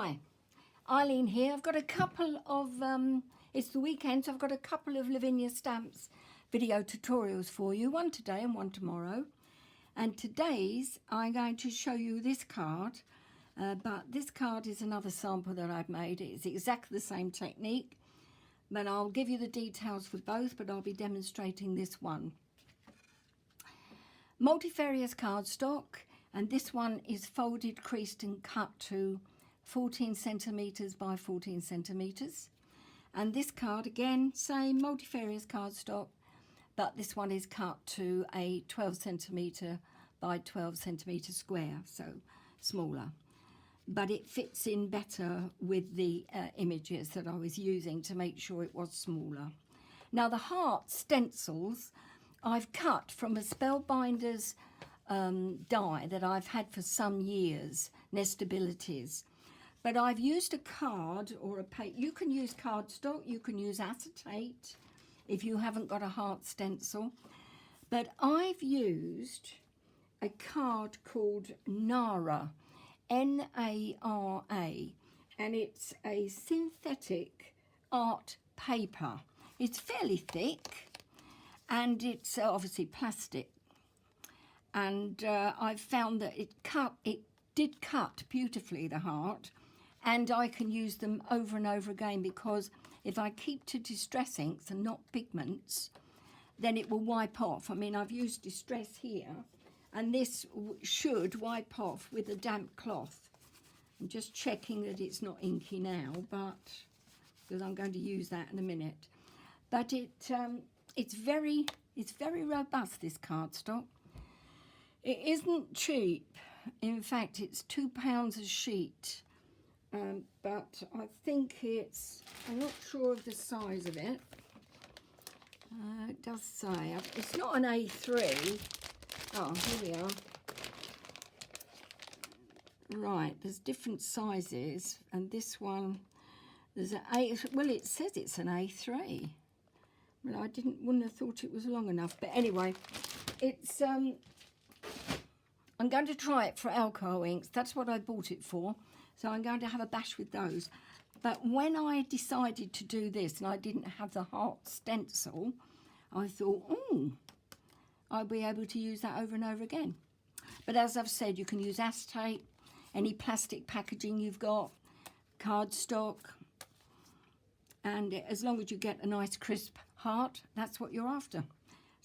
Hi, Eileen here. I've got a couple of, it's the weekend, so I've got a couple of Lavinia stamps video tutorials for you, one today and one tomorrow. And today's, I'm going to show you this card, but this card is another sample that I've made. It's exactly the same technique, but I'll give you the details for both, but I'll be demonstrating this one. Multifarious cardstock, and this one is folded, creased and cut to 14 centimetres by 14 centimetres. And this card, again, same multifarious cardstock, but this one is cut to a 12 centimetre by 12 centimetre square, so smaller. But it fits in better with the images that I was using to make sure it was smaller. Now the heart stencils I've cut from a Spellbinders die that I've had for some years, Nestabilities. But I've used a card or a paper. You can use cardstock, you can use acetate if you haven't got a heart stencil. But I've used a card called Nara, N-A-R-A, and it's a synthetic art paper. It's fairly thick, and it's obviously plastic. And I've found that it did cut beautifully, the heart, and I can use them over and over again, because if I keep to distress inks and not pigments, then it will wipe off. I mean, I've used distress here, and this should wipe off with a damp cloth. I'm just checking that it's not inky now, but because I'm going to use that in a minute. But it's very robust, this cardstock. It isn't cheap. In fact, it's £2 a sheet. But I think I'm not sure of the size of it. It does say, it's not an A3. Oh, here we are. Right, there's different sizes, and this one, there's an A, well, it says it's an A3. Well, I wouldn't have thought it was long enough, but anyway, it's, I'm going to try it for alcohol inks. That's what I bought it for. So I'm going to have a bash with those. But when I decided to do this and I didn't have the heart stencil, I thought, I'll be able to use that over and over again. But as I've said, you can use acetate, any plastic packaging you've got, cardstock, and as long as you get a nice crisp heart, that's what you're after.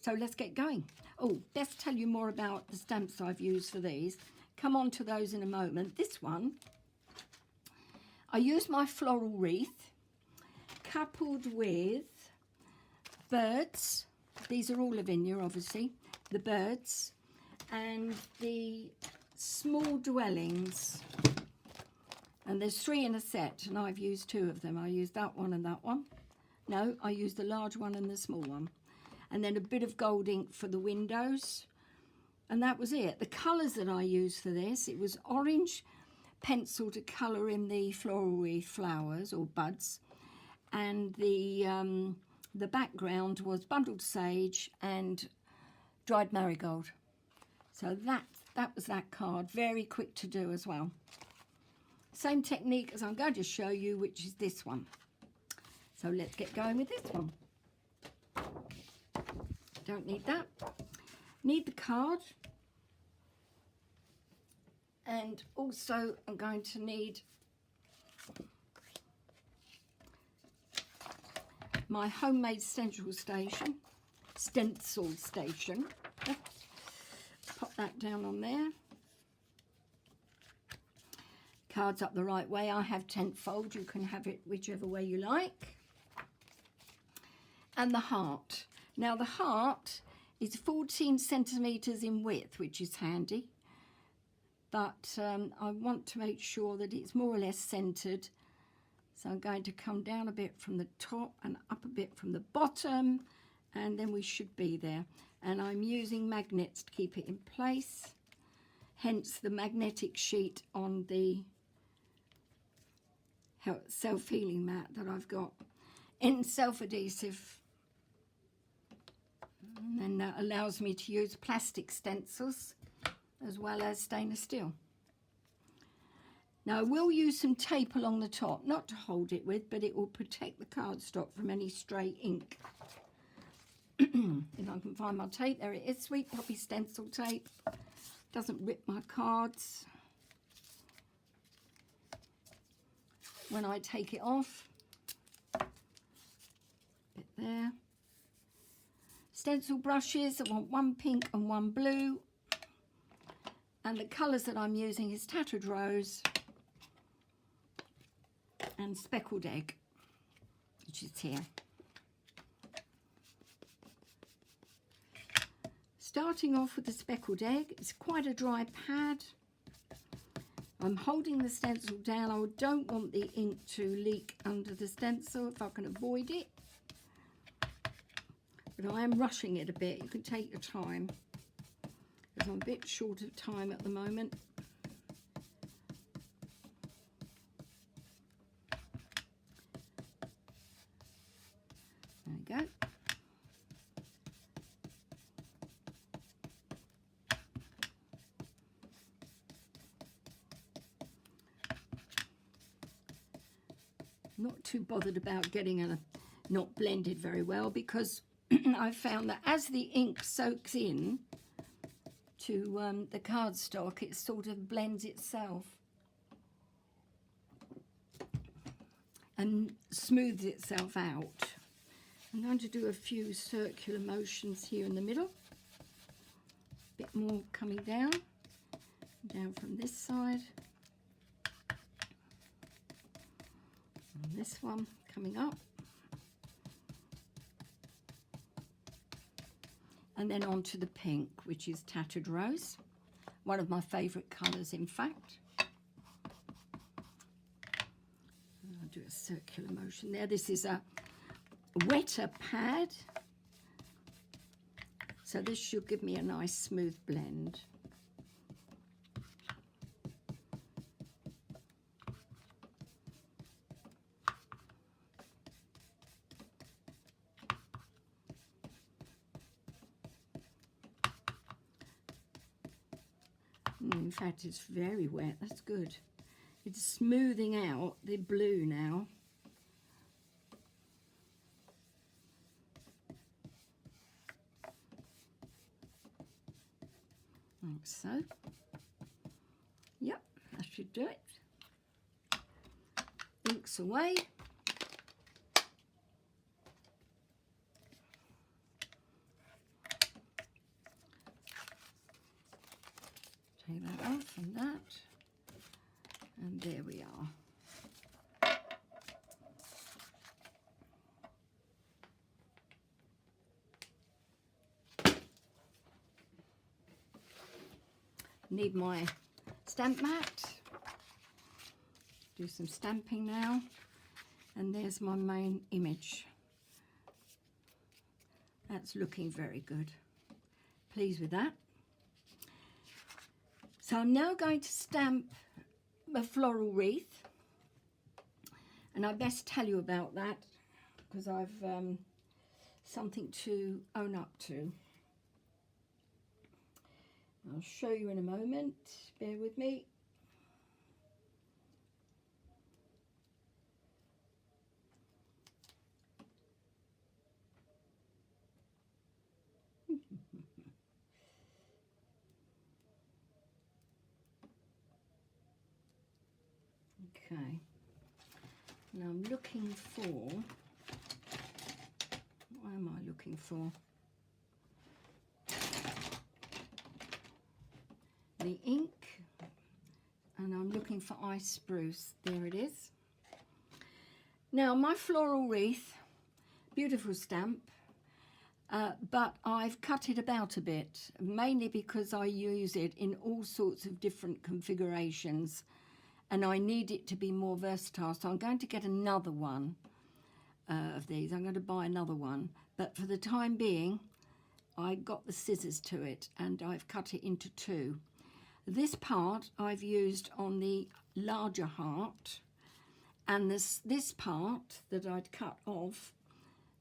So let's get going. Oh, best tell you more about the stamps I've used for these. Come on to those in a moment. This one, I used my floral wreath coupled with birds. These are all Lavinia, obviously. The birds and the small dwellings. And there's 3 in a set, and I've used 2 of them. I used that one and that one. No, I used the large one and the small one. And then a bit of gold ink for the windows. And that was it. The colours that I used for this, it was orange pencil to colour in the floral wreath flowers or buds. And the background was bundled sage and dried marigold. So that was that card. Very quick to do as well. Same technique as I'm going to show you, which is this one. So let's get going with this one. Don't need that. Need the card. And also I'm going to need my homemade stencil station. Pop that down on there. Cards up the right way. I have tent fold. You can have it whichever way you like. And the heart. Now the heart is 14 centimetres in width, which is handy. But I want to make sure that it's more or less centred. So I'm going to come down a bit from the top and up a bit from the bottom, and then we should be there. And I'm using magnets to keep it in place, hence the magnetic sheet on the self-healing mat that I've got in self-adhesive. And then that allows me to use plastic stencils as well as stainless steel. Now I will use some tape along the top, not to hold it with, but it will protect the cardstock from any stray ink. If I can find my tape, there it is, Sweet Poppy stencil tape. Doesn't rip my cards when I take it off. Bit there. Stencil brushes, I want one pink and one blue. And the colours that I'm using is Tattered Rose and Speckled Egg, which is here. Starting off with the Speckled Egg, it's quite a dry pad. I'm holding the stencil down. I don't want the ink to leak under the stencil if I can avoid it. But I am rushing it a bit. You can take your time, because I'm a bit short of time at the moment. There we go. Not too bothered about getting it not blended very well, because I found that as the ink soaks in to the cardstock, it sort of blends itself and smooths itself out. I'm going to do a few circular motions here in the middle. A bit more coming down from this side. And this one coming up. And then on to the pink, which is Tattered Rose. One of my favourite colours, in fact. I'll do a circular motion there. This is a wetter pad, so this should give me a nice smooth blend. In fact, it's very wet. That's good. It's smoothing out the blue now. Like so. Yep, that should do it. Ink's away. Take that off and that. And there we are. Need my stamp mat. Do some stamping now. And there's my main image. That's looking very good. Pleased with that. So I'm now going to stamp a floral wreath. And I best tell you about that, because I've something to own up to. I'll show you in a moment. Bear with me. Okay. Now I'm looking for, what am I looking for? The ink, and I'm looking for ice spruce. There it is. Now my floral wreath, beautiful stamp, but I've cut it about a bit, mainly because I use it in all sorts of different configurations and I need it to be more versatile. So I'm going to get another one of these. I'm going to buy another one, but for the time being I got the scissors to it and I've cut it into two. This part I've used on the larger heart, and this part that I'd cut off,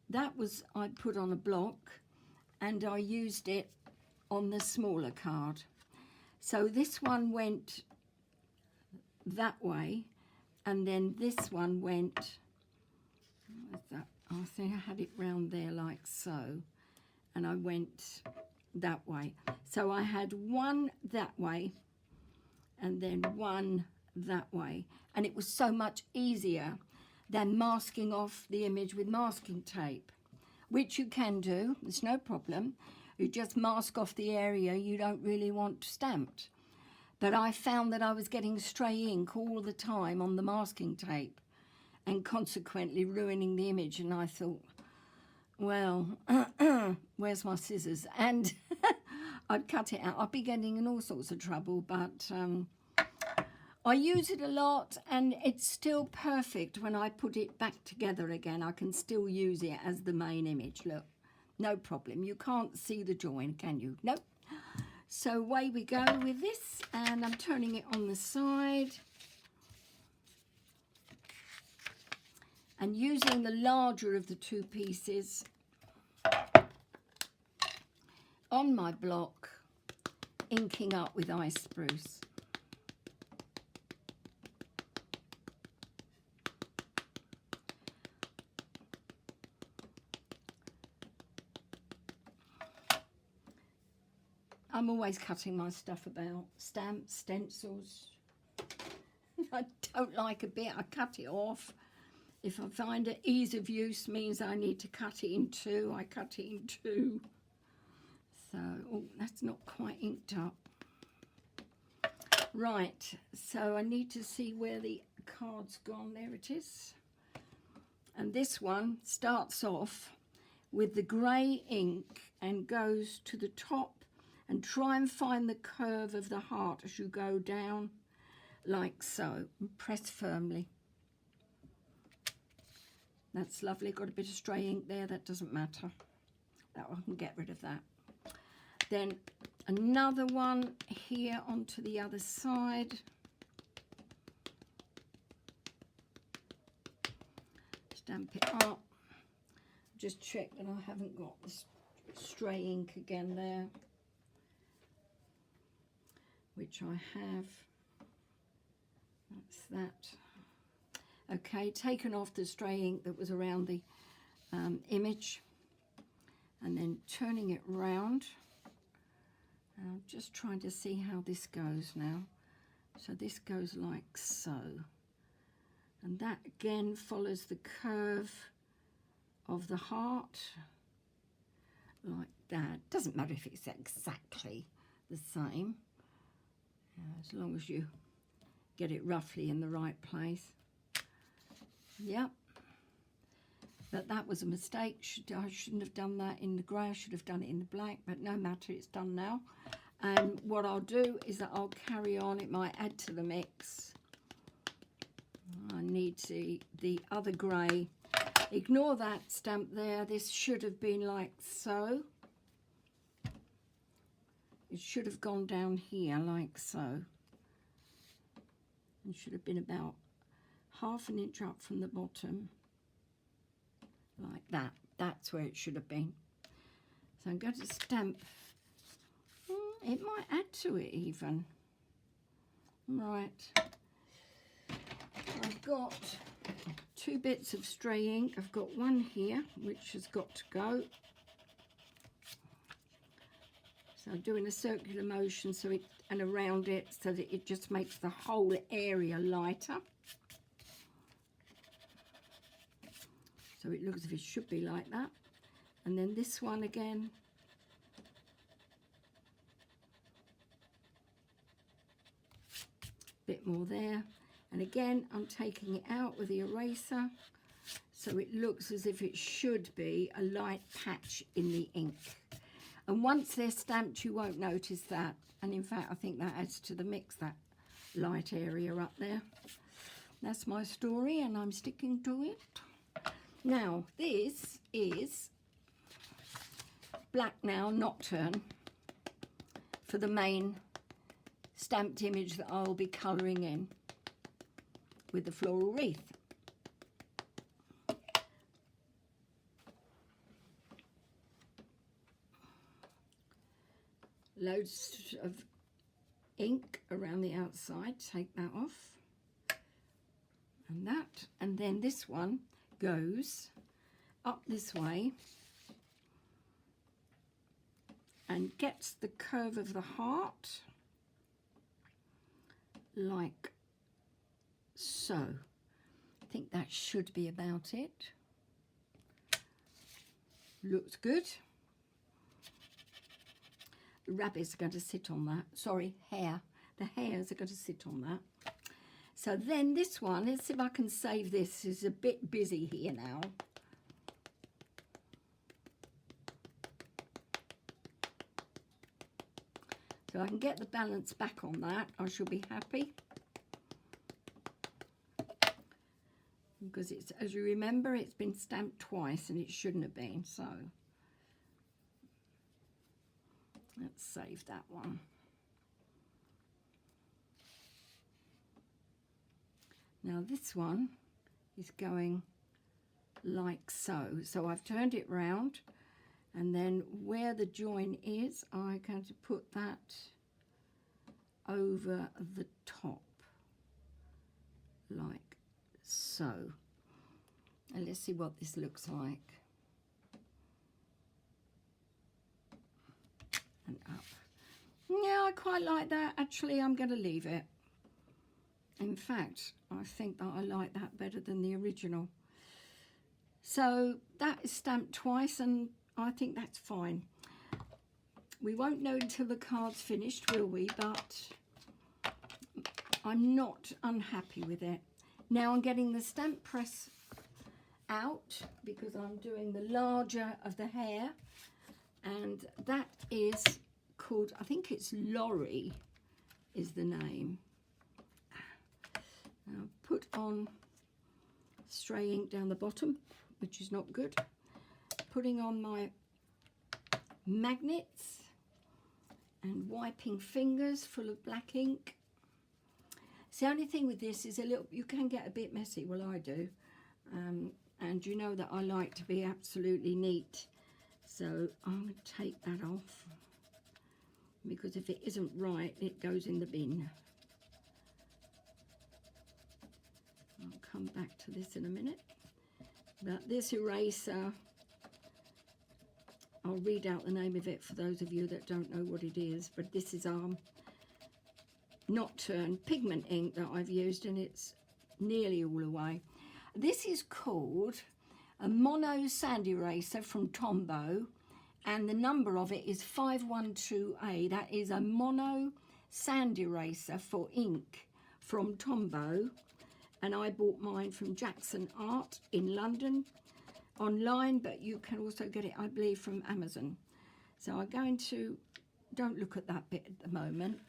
that was I put on a block and I used it on the smaller card. So this one went that way, and then this one went, what's that? I think I had it round there like so, and I went that way. So I had one that way and then one that way, and it was so much easier than masking off the image with masking tape, which you can do, it's no problem. You just mask off the area you don't really want stamped. But I found that I was getting stray ink all the time on the masking tape and consequently ruining the image, and I thought, well, where's my scissors? And I'd cut it out. I'd be getting in all sorts of trouble, but I use it a lot, and it's still perfect when I put it back together again. I can still use it as the main image. Look, no problem. You can't see the join, can you? Nope. So away we go with this, and I'm turning it on the side. And using the larger of the two pieces on my block, inking up with ice spruce. I'm always cutting my stuff about, stamps, stencils. I don't like a bit, I cut it off. If I find it ease of use means I need to cut it in two, I cut it in two. So, oh, that's not quite inked up. Right, so I need to see where the card's gone. There it is. And this one starts off with the grey ink and goes to the top, and try and find the curve of the heart as you go down, like so, and press firmly. That's lovely. Got a bit of stray ink there, that doesn't matter. That one, can get rid of that. Then another one here onto the other side. Stamp it up. Just check that I haven't got this stray ink again there, which I have. That's that. Okay, taken off the stray ink that was around the image, and then turning it round. I'm just trying to see how this goes now. So this goes like so, and that again follows the curve of the heart, like that. Doesn't matter if it's exactly the same, as long as you get it roughly in the right place. Yep. But that was a mistake. I shouldn't have done that in the grey. I should have done it in the black, but no matter, it's done now. And what I'll do is that I'll carry on. It might add to the mix. I need the other grey. Ignore that stamp there. This should have been like so. It should have gone down here like so. It should have been about ½ an inch up from the bottom, like that. That's where it should have been. So I'm going to stamp. It might add to it even. Right. I've got 2 bits of stray ink. I've got one here which has got to go. So I'm doing a circular motion so it, and around it, so that it just makes the whole area lighter. So it looks as if it should be like that. And then this one again. Bit more there. And again, I'm taking it out with the eraser, so it looks as if it should be a light patch in the ink. And once they're stamped, you won't notice that. And in fact, I think that adds to the mix, that light area up there. That's my story, and I'm sticking to it. Now, this is Black Now Nocturne for the main stamped image that I'll be colouring in with the floral wreath. Loads of ink around the outside, take that off. and that, and then this one goes up this way and gets the curve of the heart like so. I think that should be about it. Looks good. The rabbits are going to sit on that. Sorry, hair. The hairs are going to sit on that. So then this one, let's see if I can save this. It's a bit busy here now. So I can get the balance back on that. I shall be happy. Because it's, as you remember, it's been stamped twice and it shouldn't have been. So let's save that one. Now this one is going like so. So I've turned it round, and then where the join is, I'm going to put that over the top like so. And let's see what this looks like. And up. Yeah, I quite like that. Actually, I'm going to leave it. In fact, I think that I like that better than the original. So that is stamped twice, and I think that's fine. We won't know until the card's finished, will we? But I'm not unhappy with it. Now I'm getting the stamp press out because I'm doing the larger of the hair, and that is called, I think it's Lorry is the name. Now put on stray ink down the bottom, which is not good. Putting on my magnets and wiping fingers full of black ink. So the only thing with this is a little, you can get a bit messy. Well, I do. And you know that I like to be absolutely neat. So I'm going to take that off, because if it isn't right, it goes in the bin. I'll come back to this in a minute. But this eraser, I'll read out the name of it for those of you that don't know what it is. But this is Nocturne pigment ink that I've used, and it's nearly all away. This is called a mono sand eraser from Tombow, and the number of it is 512A. That is a mono sand eraser for ink from Tombow, and I bought mine from Jackson Art in London online, but you can also get it, I believe, from Amazon. So I'm going to, don't look at that bit at the moment.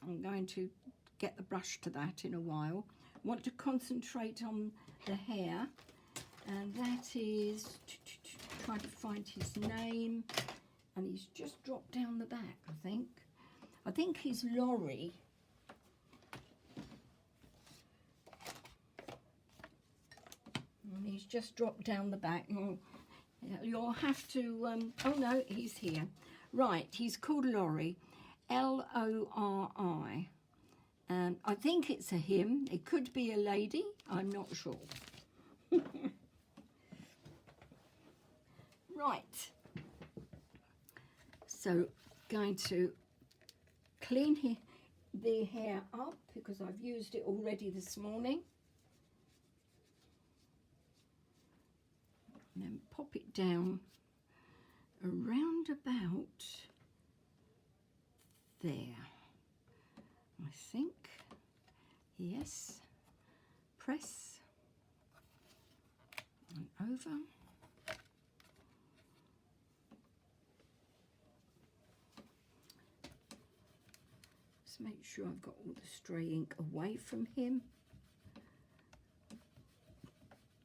I'm going to get the brush to that in a while. I want to concentrate on the hair, and that is trying to find his name, and he's just dropped down the back. I think he's Lorry. And he's just dropped down the back. You'll have to oh no, he's here. Right, he's called Lorry, Lori. I think it's a him. It could be a lady. I'm not sure. Right. So, going to clean the hair up because I've used it already this morning. And then pop it down around about there. I think, yes, press and over. Just make sure I've got all the stray ink away from him,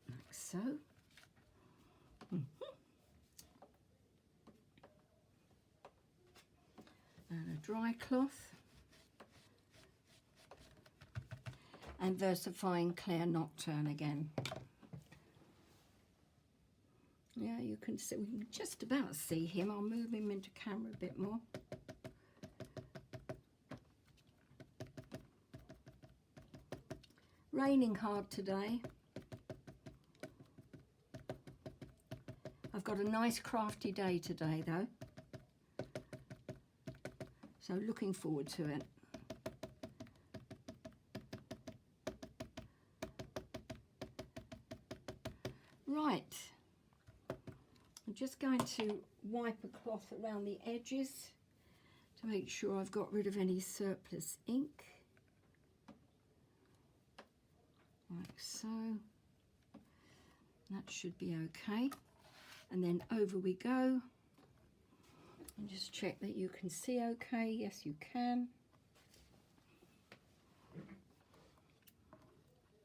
like so. And a dry cloth. And versifying Claire Nocturne again. Yeah, you can see, we can just about see him. I'll move him into camera a bit more. Raining hard today. I've got a nice crafty day today though. So looking forward to it. Right. I'm just going to wipe a cloth around the edges to make sure I've got rid of any surplus ink. Like so. That should be okay. And then over we go. And just check that you can see okay. Yes, you can.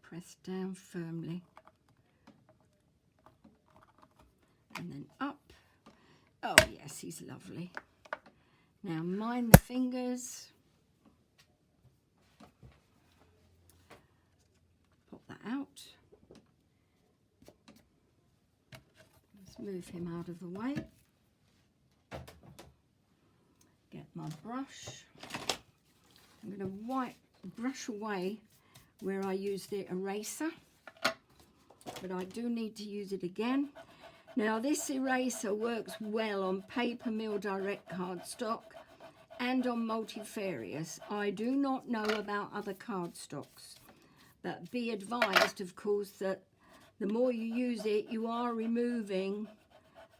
Press down firmly. And then up. Oh yes, he's lovely. Now mind the fingers. Pop that out. Let's move him out of the way. Get my brush. I'm going to brush away where I used the eraser, but I do need to use it again. Now this eraser works well on paper mill direct cardstock and on multifarious. I do not know about other cardstocks, but be advised of course that the more you use it, you are removing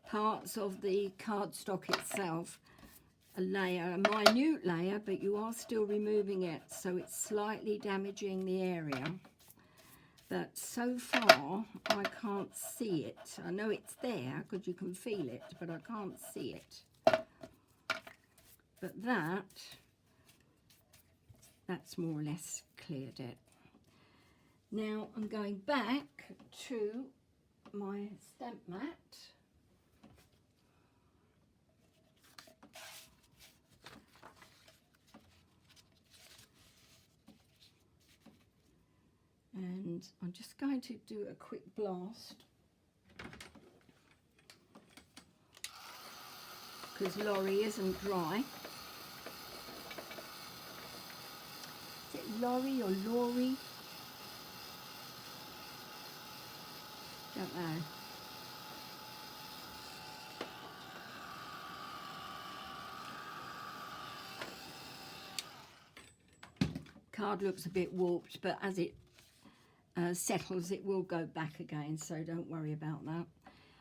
parts of the cardstock itself. A layer, a minute layer, but you are still removing it, so it's slightly damaging the area. But so far I can't see it. I know it's there because you can feel it, but I can't see it. But that's more or less cleared it. Now I'm going back to my stamp mat. And I'm just going to do a quick blast because Laurie isn't dry. Is it Laurie or Laurie? Don't know. Card looks a bit warped, but as it settles, it will go back again, so don't worry about that.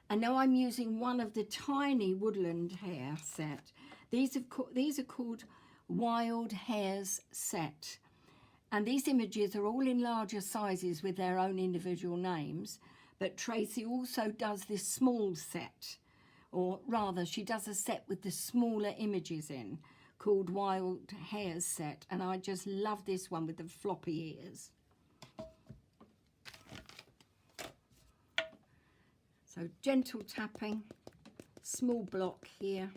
And now I'm using one of the tiny woodland hair set. These are called Wild Hairs Set, and these images are all in larger sizes with their own individual names, but Tracy also does this small set, or rather she does a set with the smaller images in called Wild Hairs Set, and I just love this one with the floppy ears. So gentle tapping, small block here.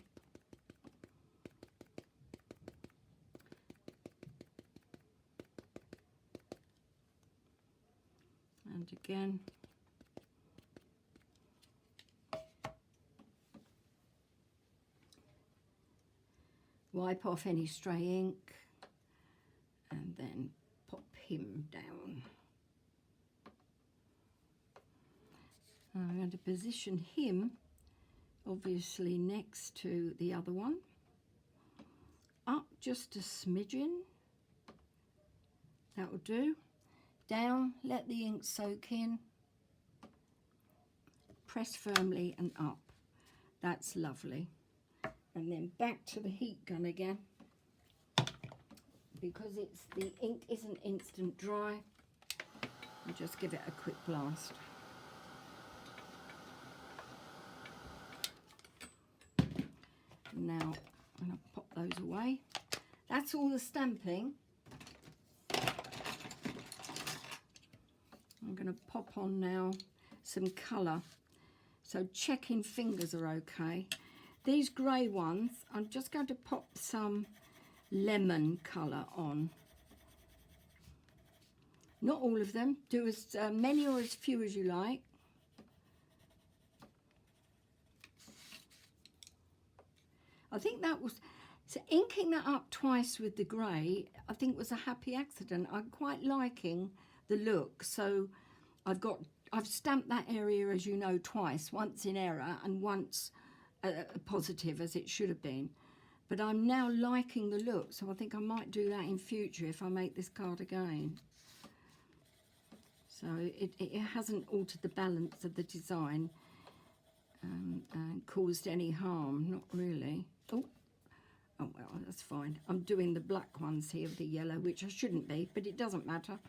And again. Wipe off any stray ink and then pop him down. I'm going to position him obviously next to the other one, up just a smidgen, that will do, down, let the ink soak in, press firmly and up, that's lovely. And then back to the heat gun again, because the ink isn't instant dry, and just give it a quick blast. Now I'm going to pop those away. That's all the stamping. I'm going to pop on now some colour. So checking fingers are okay. These grey ones, I'm just going to pop some lemon colour on. Not all of them. Do as many or as few as you like. I think that was, so inking that up twice with the grey, I think was a happy accident. I'm quite liking the look. So I've stamped that area, as you know, twice, once in error and once positive, as it should have been. But I'm now liking the look, so I think I might do that in future if I make this card again. So it hasn't altered the balance of the design and caused any harm, not really. Oh well, that's fine. I'm doing the black ones here with the yellow, which I shouldn't be, but it doesn't matter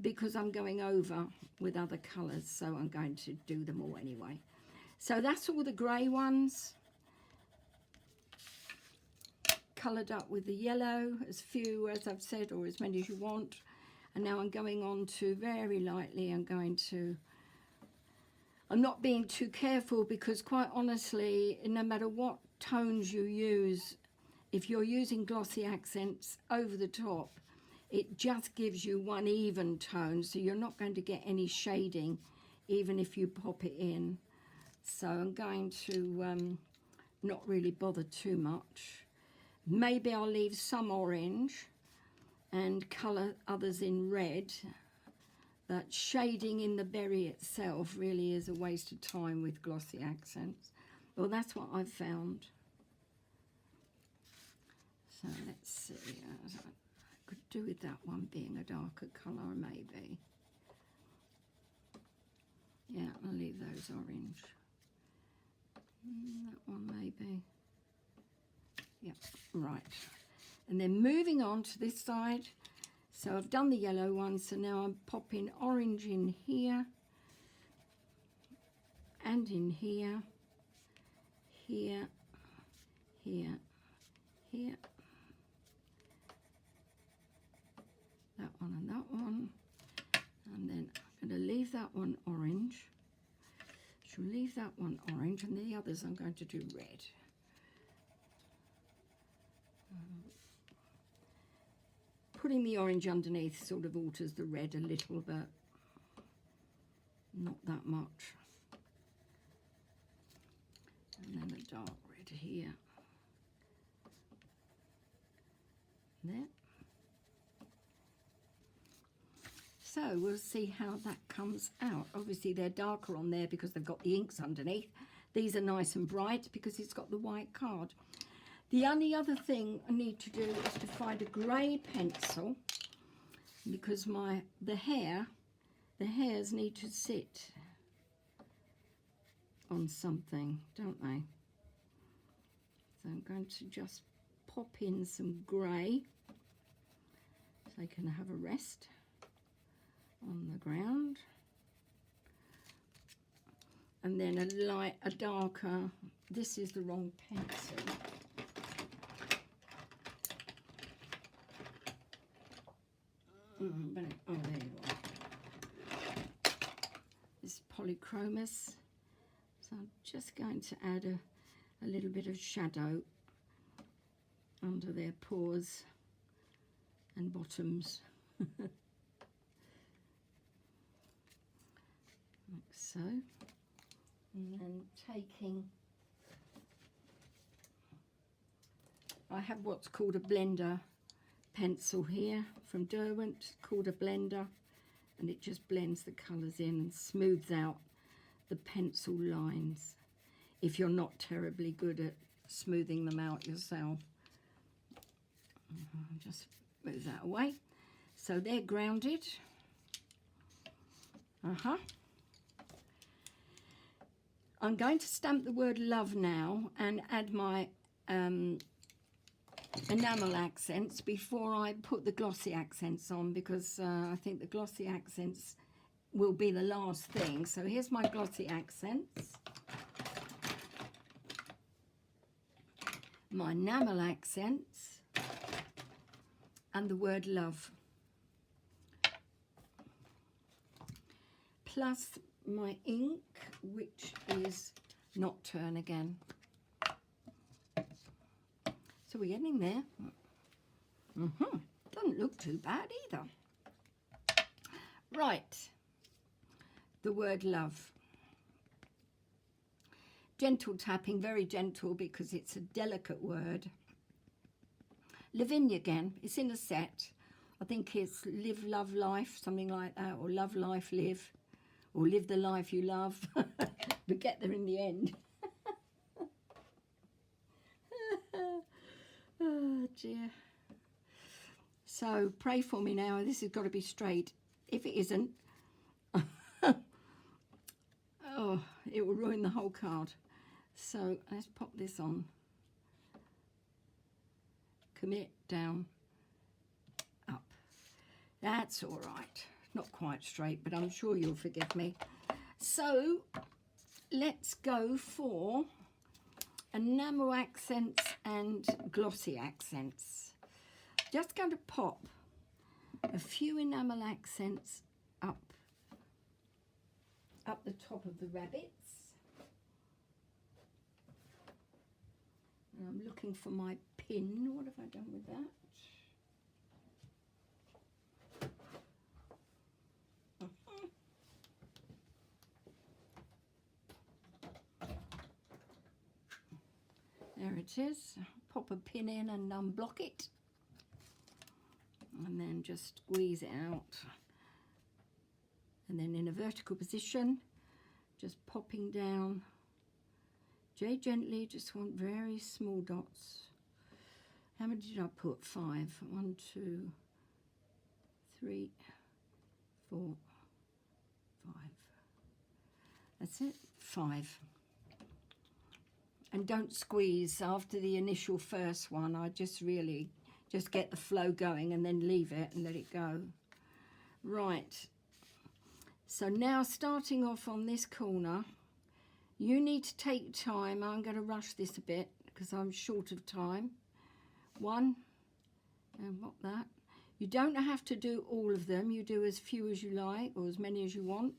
because I'm going over with other colours, so I'm going to do them all anyway. So that's all the grey ones, coloured up with the yellow, as few as I've said, or as many as you want. And now I'm going on to, very lightly, I'm not being too careful because quite honestly, no matter what tones you use, if you're using glossy accents over the top, it just gives you one even tone, so you're not going to get any shading even if you pop it in. So I'm going to not really bother too much. Maybe I'll leave some orange and colour others in red. But shading in the berry itself really is a waste of time with glossy accents. Well, that's what I've found. So let's see. I could do with that one being a darker colour, maybe. Yeah, I'll leave those orange. That one maybe. Yeah, right. And then moving on to this side. So I've done the yellow one, so now I'm popping orange in here and in here, here, here, here. That one and that one. And then I'm going to leave that one orange. She'll leave that one orange, and the others I'm going to do red. Putting the orange underneath sort of alters the red a little, but not that much. And then a dark red here. There. So we'll see how that comes out. Obviously they're darker on there because they've got the inks underneath. These are nice and bright because it's got the white card. The only other thing I need to do is to find a grey pencil because the hairs need to sit on something, don't they? So I'm going to just pop in some grey so they can have a rest on the ground. And then a darker, this is the wrong pencil. Oh, there you are. This is polychromos. So I'm just going to add a little bit of shadow under their paws and bottoms. Like so. And then taking, I have what's called a blender pencil here from Derwent, called a blender, and it just blends the colours in and smooths out the pencil lines if you're not terribly good at smoothing them out yourself. Just move that away. So they're grounded. I'm going to stamp the word love now and add my enamel accents before I put the glossy accents on, because I think the glossy accents will be the last thing. So here's my glossy accents, my enamel accents, and the word love, plus my ink, which is Nocturne again. So we're getting there. Doesn't look too bad either. Right, the word love. Gentle tapping, very gentle because it's a delicate word. Lavinia again, it's in a set. I think it's Live, Love, Life, something like that, or Love, Life, Live, or Live the Life You Love. We get there in the end. Oh dear. So pray for me now. This has got to be straight. If it isn't, oh, it will ruin the whole card. So let's pop this on. Commit, down, up. That's all right. Not quite straight, but I'm sure you'll forgive me. So let's go for enamel accents and glossy accents. Just going to pop a few enamel accents up the top of the rabbits. And I'm looking for my pin. What have I done with that? There it is. Pop a pin in and unblock it. And then just squeeze it out. And then in a vertical position, just popping down. Very gently, just want very small dots. How many did I put? 5. 1, 2, 3, 4, 5. That's it. 5. And don't squeeze after the initial first one. I just get the flow going and then leave it and let it go. Right. So now starting off on this corner, you need to take time. I'm going to rush this a bit because I'm short of time. 1, and what that. You don't have to do all of them. You do as few as you like or as many as you want.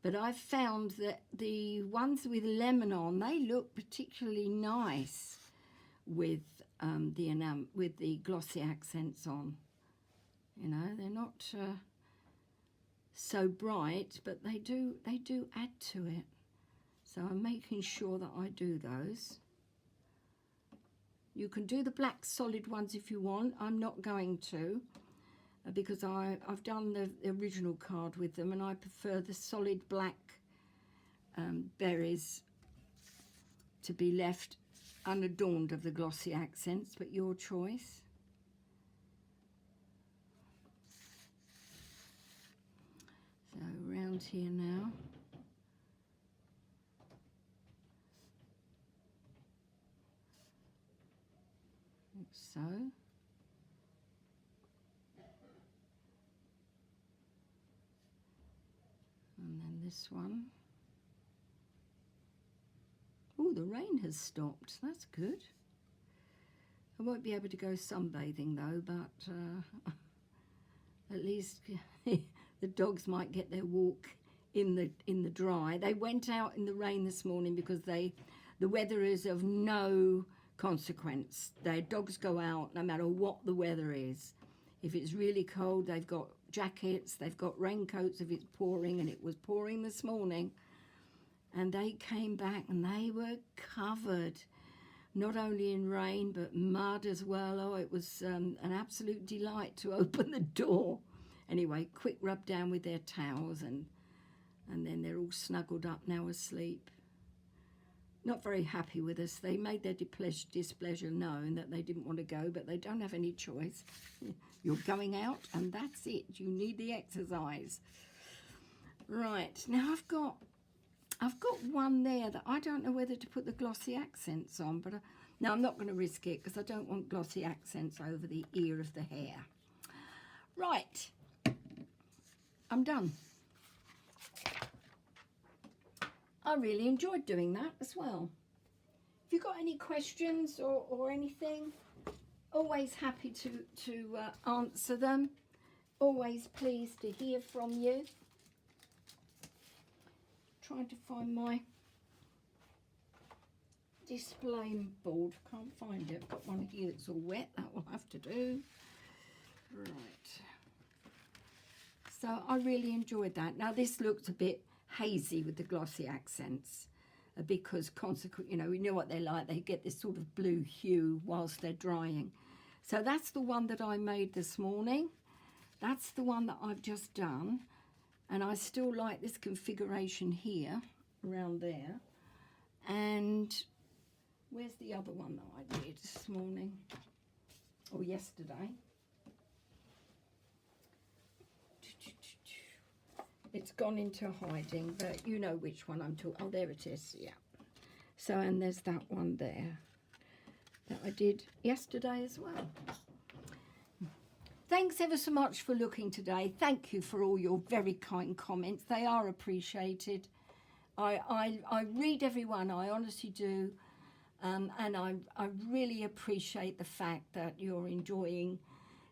But I've found that the ones with lemon on, they look particularly nice with the glossy accents on. You know, they're not so bright, but they do add to it. So I'm making sure that I do those. You can do the black solid ones if you want. I'm not going to. Because I've done the original card with them and I prefer the solid black berries to be left unadorned of the glossy accents, but your choice. So around here now. Like so. And then this one. Oh, the rain has stopped. That's good. I won't be able to go sunbathing though, but at least the dogs might get their walk in the dry. They went out in the rain this morning because the weather is of no consequence. Their dogs go out no matter what the weather is. If it's really cold, they've got jackets, they've got raincoats if it's pouring, and it was pouring this morning. And they came back and they were covered, not only in rain, but mud as well. Oh, it was an absolute delight to open the door. Anyway, quick rub down with their towels, and then they're all snuggled up now asleep. Not very happy with us. They made their displeasure known that they didn't want to go, but they don't have any choice. You're going out and that's it. You need the exercise. Right, now I've got one there that I don't know whether to put the glossy accents on, but no, I'm not going to risk it because I don't want glossy accents over the ear of the hair. Right, I'm done. I really enjoyed doing that as well. If you've got any questions or anything, always happy to answer them. Always pleased to hear from you. Trying to find my display board. Can't find it. Got one here that's all wet. That will have to do. Right. So I really enjoyed that. Now this looks a bit hazy with the glossy accents. because consequently, you know what they're like. They get this sort of blue hue whilst they're drying. So that's the one that I made this morning. That's the one that I've just done. And I still like this configuration here, around there. And where's the other one that I did this morning? Or yesterday? It's gone into hiding, but you know which one I'm talking. Oh, there it is, yeah. So, and there's that one there that I did yesterday as well. Thanks ever so much for looking today. Thank you for all your very kind comments. They are appreciated. I read everyone, I honestly do. And I really appreciate the fact that you're enjoying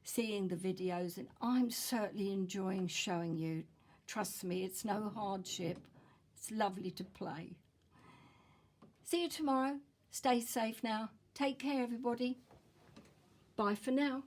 seeing the videos, and I'm certainly enjoying showing you. Trust me, it's no hardship. It's lovely to play. See you tomorrow. Stay safe now. Take care, everybody. Bye for now.